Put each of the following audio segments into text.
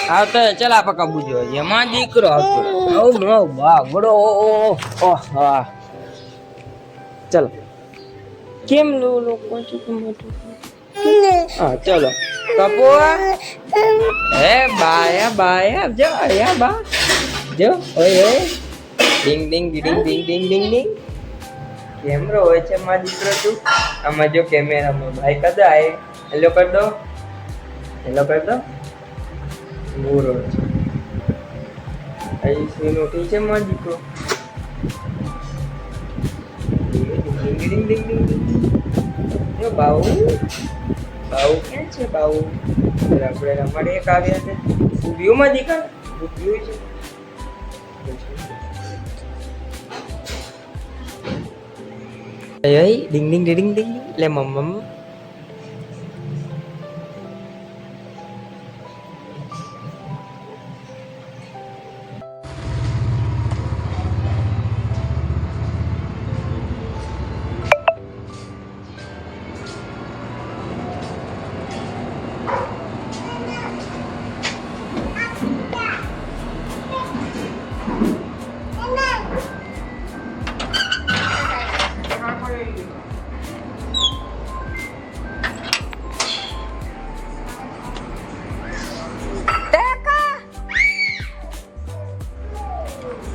આવતો ચાલ આપા કબૂ જો એમાં દીકરો આવતો ઓ નો વાહ બડો ઓ હા ચલો કેમ લોકો હા ચલો કપો હે બાયા જો આયા બા જો ઓય ઓય ડિંગ ડિંગ ડિંગ ડિંગ ડિંગ ડિંગ ડિંગ કેમેરો હોય છે માં દીકરો તું આમાં જો કેમેરામાં ભાઈ કદા આય હેલો કર દો બુરો છે આઈ સીનો ઠીક છે માં દીકરો ડિંગ ડિંગ ડિંગ ડિંગ જો બાઉ ક્યાં છે બાઉ આપણે રમાડે એક આવ્યા છે ઉભ્યું માં દીકરા ઉભ્યું છે ấy đinh đinh đinh đinh đinh lên mầm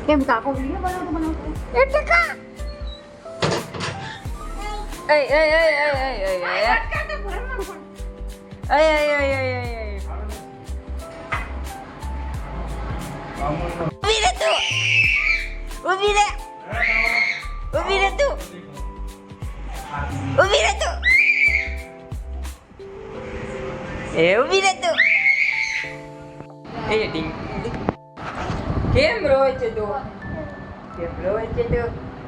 કેમ કાકો વિડિયો બનાવતો એટલે કા એ ઊભી રે તું એ ડિંગ કેમ રોય છે તું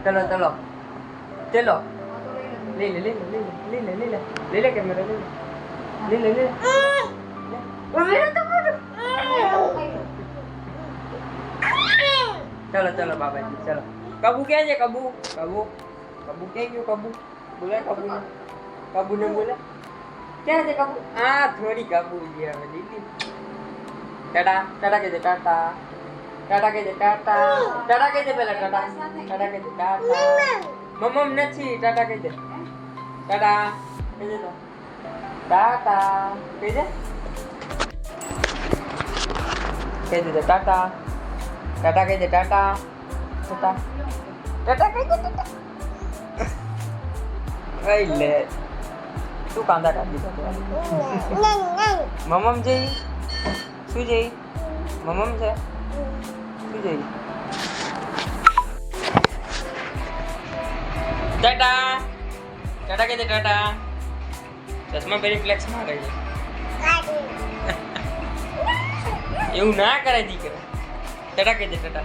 ચલો લે કેમેરા લે ચલો બાબાજી ચલો કબુ ક્યાં છે કબુ ક્યાં ગયો બોલે કબુ ને બોલે ક્યાં છે કબુ આ થોડી કબુ છે હવે દીદી ટાટા કે ટાટા કહી દે ટાટા કહી દે પેલા ટાટા કહી દે ટાટા મમ્મ નથી ટાટા કહી દે ટાટા કહી દે તો ટાટા કહી દે ટાટા કહી દે ટાટા કહી દે લે તું કાંદા કાઢી મમ્મ જઈ શું જઈ મમ્મ છે ટાટા કહી દે ટાટા ચશ્મા પહેરી ફ્લેક્સ મારે છે એવું ના કરે દીકરા ટાટા કહી દે ટાટા